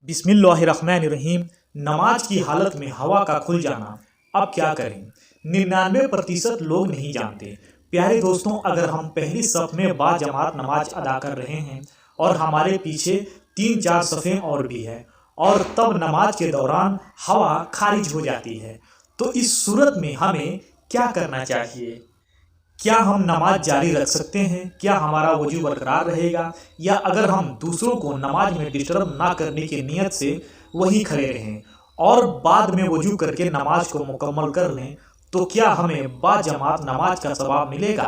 बिस्मिल्लाहिर्रहमानिर्रहीम। नमाज की हालत में हवा का खुल जाना, अब क्या करें? 99% लोग नहीं जानते। प्यारे दोस्तों, अगर हम पहली सफ में बाजमात नमाज अदा कर रहे हैं और हमारे पीछे 3-4 सफ़ें और भी है और तब नमाज के दौरान हवा खारिज हो जाती है, तो इस सूरत में हमें क्या करना चाहिए? क्या हम नमाज जारी रख सकते हैं? क्या हमारा वजू बरकरार रहेगा? या अगर हम दूसरों को नमाज में डिस्टर्ब ना करने की नीयत से वहीं खड़े रहें और बाद में वजू करके नमाज को मुकम्मल कर लें, तो क्या हमें बाजमात नमाज का सवाब मिलेगा?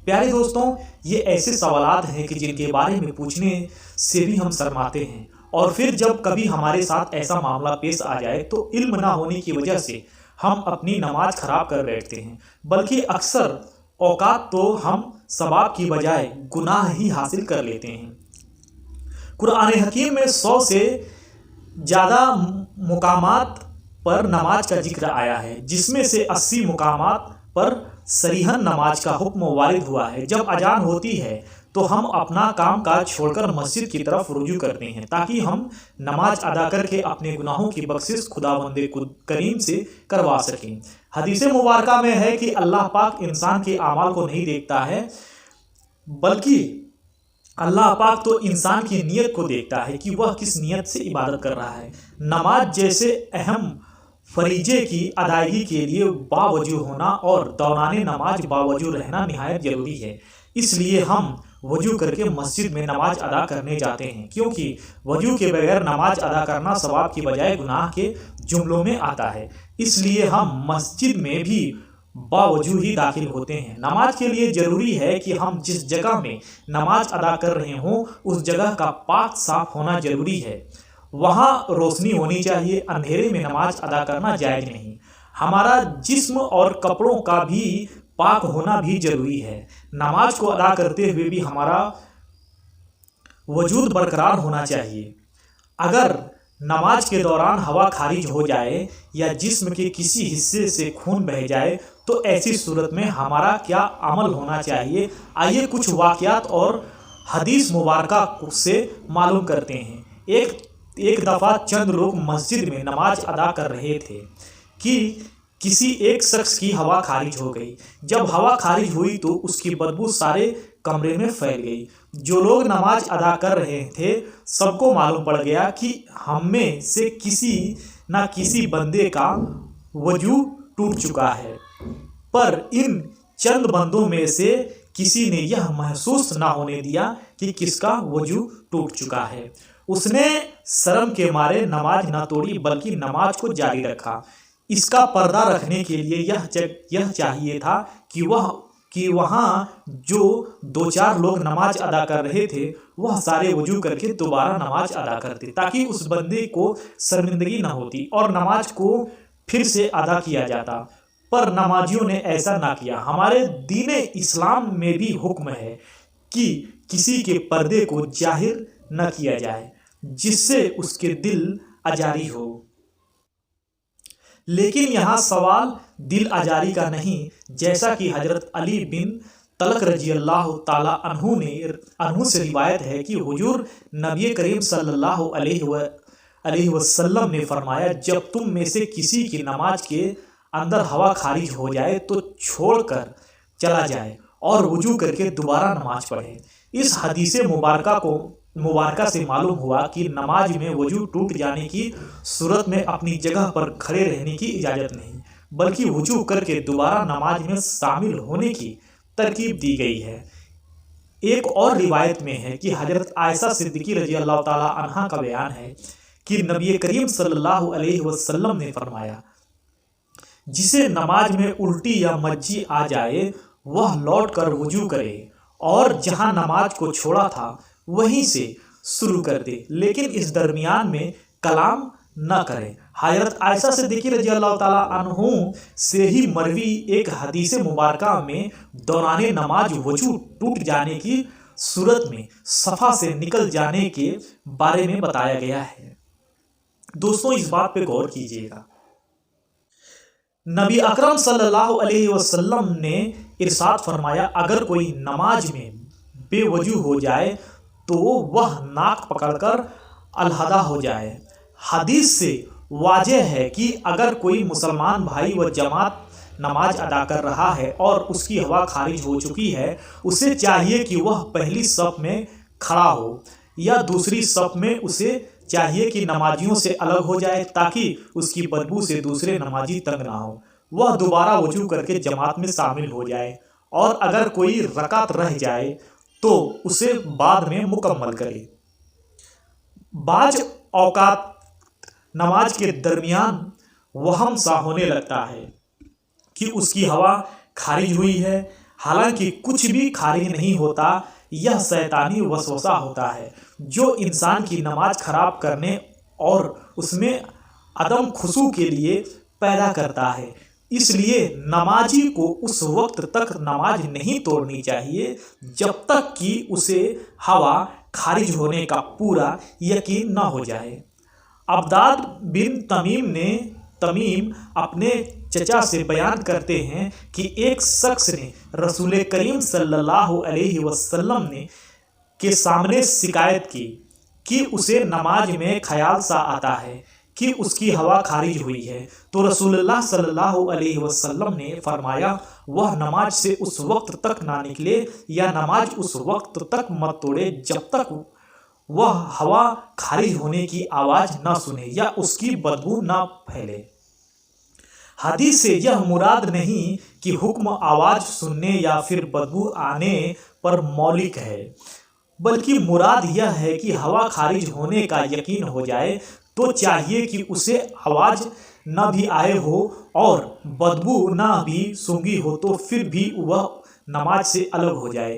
प्यारे दोस्तों, ये ऐसे सवालात हैं कि जिनके बारे में पूछने से भी हम शर्माते हैं, और फिर जब कभी हमारे साथ ऐसा मामला पेश आ जाए तो इल्म ना होने की वजह से हम अपनी नमाज खराब कर बैठते हैं, बल्कि अक्सर औकात तो हम सवाब की बजाय गुनाह ही हासिल कर लेते हैं। कुरान हकीम में 100 से ज़्यादा मुकामात पर नमाज का जिक्र आया है, जिसमें से 80 मुकामात पर सरीहन नमाज का हुक्म वारिद हुआ है। जब अजान होती है तो हम अपना काम काज छोड़कर मस्जिद की तरफ रुजू करते हैं, ताकि हम नमाज अदा करके अपने गुनाहों की बख्शिश खुदावंदे करीम से करवा सकें। हदीस मुबारका में है कि अल्लाह पाक इंसान के अमाल को नहीं देखता है, बल्कि अल्लाह पाक तो इंसान की नीयत को देखता है कि वह किस नीयत से इबादत कर रहा है। नमाज जैसे अहम फरीजे की अदायगी के लिए बावजू होना और दौरान नमाज बावजू रहना निहायत जरूरी है। इसलिए हम वजू करके मस्जिद में नमाज अदा करने जाते हैं, क्योंकि वजू के बगैर नमाज अदा करना सवाब की बजाय गुनाह के जुमलों में आता है। इसलिए हम मस्जिद में भी बावजू ही दाखिल होते हैं। नमाज के लिए ज़रूरी है कि हम जिस जगह में नमाज अदा कर रहे हों उस जगह का पाक साफ होना जरूरी है। वहाँ रोशनी होनी चाहिए। अंधेरे में नमाज अदा करना जायज़ नहीं। हमारा जिस्म और कपड़ों का भी पाक होना भी जरूरी है। नमाज को अदा करते हुए भी हमारा वजूद बरकरार होना चाहिए। अगर नमाज के दौरान हवा खारिज हो जाए या जिस्म के किसी हिस्से से खून बह जाए, तो ऐसी सूरत में हमारा क्या अमल होना चाहिए? आइए कुछ वाक़यात और हदीस मुबारका से मालूम करते हैं। एक दफ़ा चंद लोग मस्जिद में नमाज अदा कर रहे थे कि किसी एक शख्स की हवा खारिज हो गई। जब हवा खारिज हुई तो उसकी बदबू सारे कमरे में फैल गई। जो लोग नमाज अदा कर रहे थे सबको मालूम पड़ गया कि हम में से किसी न किसी बंदे का वजू टूट चुका है, पर इन चंद बंदों में से किसी ने यह महसूस ना होने दिया कि किसका वजू टूट चुका है। उसने शर्म के मारे नमाज न तोड़ी, बल्कि नमाज को जारी रखा। इसका पर्दा रखने के लिए यह चाहिए था कि वहाँ जो 2-4 लोग नमाज अदा कर रहे थे वह सारे वजू करके दोबारा नमाज अदा करते, ताकि उस बंदे को शर्मिंदगी न होती और नमाज को फिर से अदा किया जाता। पर नमाजियों ने ऐसा ना किया। हमारे दीन इस्लाम में भी हुक्म है कि किसी के पर्दे को जाहिर न किया जाए, जिससे उसके दिल आजारी हो। लेकिन यहाँ सवाल दिल आजारी का नहीं, जैसा कि हजरत अली बिन तलक रजी अल्लाह ताला अन्हु से रिवायत है कि हुजूर नबी करीम सल्लल्लाहु अलैहि वसल्लम ने फरमाया, जब तुम में से किसी की नमाज के अंदर हवा खारिज हो जाए तो छोड़कर चला जाए और वजू करके दोबारा नमाज पढ़े। इस हदीस मुबारका से मालूम हुआ कि नमाज में वजू टूट जाने की सूरत में अपनी जगह पर खड़े रहने की इजाज़त नहीं, बल्कि वजू करके दोबारा नमाज में शामिल होने की तरकीब दी गई है। एक और रिवायत में है कि हजरत आयशा सिद्दीकी रजी अल्लाह ताला अन्हा का बयान है कि नबी करीम सल्लल्लाहु अलैहि वसल्लम ने फरमाया, जिसे नमाज में उल्टी या मज्जी आ जाए वह लौट कर वजू करे और जहाँ नमाज को छोड़ा था वहीं से शुरू कर दे, लेकिन इस दरमियान में कलाम न करें। हज़रत आयशा सिद्दीकी रजी अल्लाह ताला अन्हु से ही मरवी एक हदीस मुबारका में दौरान नमाज वजू टूट जाने की सूरत में सफ़ा से निकल जाने के बारे में बताया गया है। दोस्तों, इस बात पे गौर कीजिएगा। नबी अकरम सल्लल्लाहु अलैहि वसल्लम ने इरशाद फरमाया, अगर कोई नमाज में बेवजू हो जाए तो वह नाक पकड़कर अलहदा हो जाए। حدیث سے واضح ہے کہ اگر کوئی مسلمان بھائی و جماعت نماز ادا کر رہا ہے اور اس کی ہوا خارج ہو چکی ہے، اسے چاہیے کہ وہ پہلی صف میں کھڑا ہو یا دوسری صف میں، اسے چاہیے کہ نمازیوں سے الگ ہو جائے تاکہ اس کی بدبو سے دوسرے نمازی تنگ نہ ہو۔ وہ دوبارہ وضو کر کے جماعت میں شامل ہو جائے، اور اگر کوئی رکعت رہ جائے تو اسے بعد میں مکمل کرے۔ بعض اوقات نماز کے درمیان وہم سا ہونے لگتا ہے کہ اس کی ہوا خارج ہوئی ہے، حالانکہ کچھ بھی خارج نہیں ہوتا۔ یہ شیطانی وسوسہ ہوتا ہے جو انسان کی نماز خراب کرنے اور اس میں عدم خشوع کے لیے پیدا کرتا ہے۔ اس لیے نمازی کو اس وقت تک نماز نہیں توڑنی چاہیے جب تک کہ اسے ہوا خارج ہونے کا پورا یقین نہ ہو جائے۔ عبداد بن تمیم اپنے چچا سے بیان کرتے ہیں کہ ایک شخص نے رسول کریم صلی اللہ علیہ وسلم کے سامنے شکایت کی کہ اسے نماز میں خیال سا آتا ہے کہ اس کی ہوا خارج ہوئی ہے، تو رسول اللہ صلی اللہ علیہ وسلم نے فرمایا وہ نماز سے اس وقت تک نہ نکلے یا نماز اس وقت تک مت توڑے جب تک وہ ہوا خارج ہونے کی آواز نہ سنے یا اس کی بدبو نہ پھیلے۔ حدیث سے یہ مراد نہیں کہ حکم آواز سننے یا پھر بدبو آنے پر مولک ہے، بلکہ مراد یہ ہے کہ ہوا خارج ہونے کا یقین ہو جائے تو چاہیے کہ اسے آواز نہ بھی آئے ہو اور بدبو نہ بھی سونگھی ہو تو پھر بھی وہ نماز سے الگ ہو جائے۔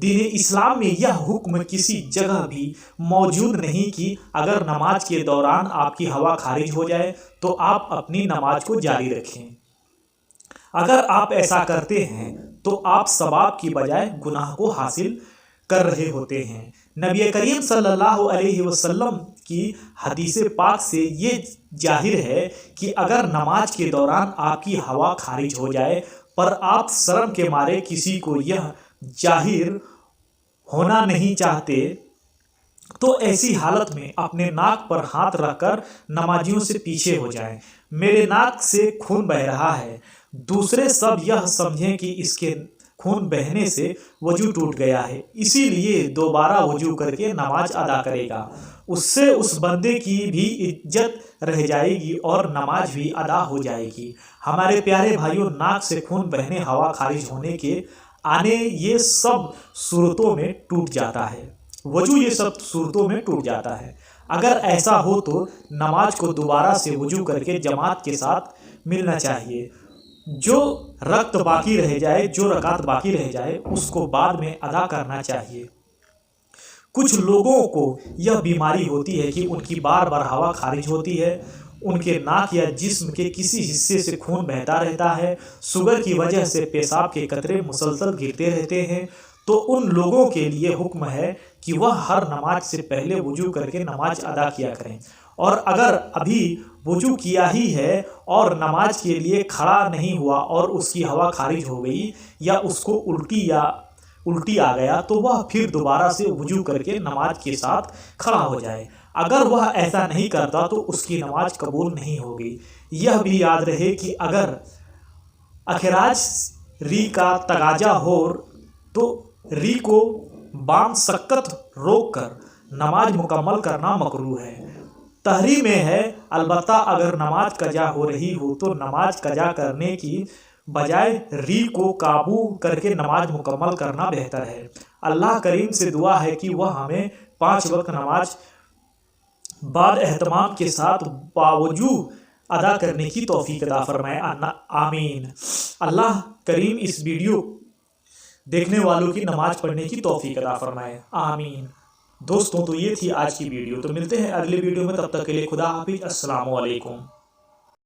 دین اسلام میں یہ حکم کسی جگہ بھی موجود نہیں کہ اگر نماز کے دوران آپ کی ہوا خارج ہو جائے تو آپ اپنی نماز کو جاری رکھیں۔ اگر آپ ایسا کرتے ہیں تو آپ ثواب کی بجائے گناہ کو حاصل کر رہے ہوتے ہیں۔ نبی کریم صلی اللہ علیہ وسلم کی حدیث پاک سے یہ ظاہر ہے کہ اگر نماز کے دوران آپ کی ہوا خارج ہو جائے پر آپ شرم کے مارے کسی کو یہ ظاہر ہونا نہیں چاہتے تو ایسی حالت میں اپنے ناک پر ہاتھ رکھ کر نمازیوں سے پیچھے ہو جائیں۔ میرے ناک سے خون بہہ رہا ہے، دوسرے سب یہ سمجھیں کہ اس کے خون بہنے سے وضو ٹوٹ گیا ہے، اسی لیے دوبارہ وضو کر کے نماز ادا کرے گا۔ اس سے اس بندے کی بھی عزت رہ جائے گی اور نماز بھی ادا ہو جائے گی۔ ہمارے پیارے بھائیوں، ناک سے خون بہنے، ہوا خارج ہونے کے آنے، یہ سب صورتوں میں ٹوٹ جاتا ہے۔ وضو یہ سب صورتوں میں ٹوٹ جاتا ہے۔ اگر ایسا ہو تو نماز کو دوبارہ سے وضو کر کے جماعت کے ساتھ ملنا چاہیے۔ جو رکعت باقی رہ جائے اس کو بعد میں ادا کرنا چاہیے۔ کچھ لوگوں کو یہ بیماری ہوتی ہے کہ ان کی بار بار ہوا خارج ہوتی ہے، ان کے ناک یا جسم کے کسی حصے سے خون بہتا رہتا ہے، شوگر کی وجہ سے پیشاب کے قطرے مسلسل گرتے رہتے ہیں، تو ان لوگوں کے لیے حکم ہے کہ وہ ہر نماز سے پہلے وضو کر کے نماز ادا کیا کریں، اور اگر ابھی وضو کیا ہی ہے اور نماز کے لیے کھڑا نہیں ہوا اور اس کی ہوا خارج ہو گئی یا اس کو الٹی آ گیا تو وہ پھر دوبارہ سے وضو کر کے نماز کے ساتھ کھڑا ہو جائے۔ اگر وہ ایسا نہیں کرتا تو اس کی نماز قبول نہیں ہوگی۔ یہ بھی یاد رہے کہ اگر اخراج ری کا تقاضا ہو تو ری کو بام سکت روک کر نماز مکمل کرنا مکروہ ہے۔ تحریم میں ہے، البتہ اگر نماز قضا ہو رہی ہو تو نماز قضا کرنے کی بجائے ری کو قابو کر کے نماز مکمل کرنا بہتر ہے۔ اللہ کریم سے دعا ہے کہ وہ ہمیں 5 وقت نماز بعد اہتمام کے ساتھ باوجو ادا کرنے کی توفیق عطا فرمائے، آمین۔ اللہ کریم اس ویڈیو دیکھنے والوں کی نماز پڑھنے کی توفیق عطا فرمائے، آمین۔ دوستوں، تو یہ تھی آج کی ویڈیو، تو ملتے ہیں اگلے ویڈیو میں، تب تک کے لیے خدا حافظ، السلام علیکم۔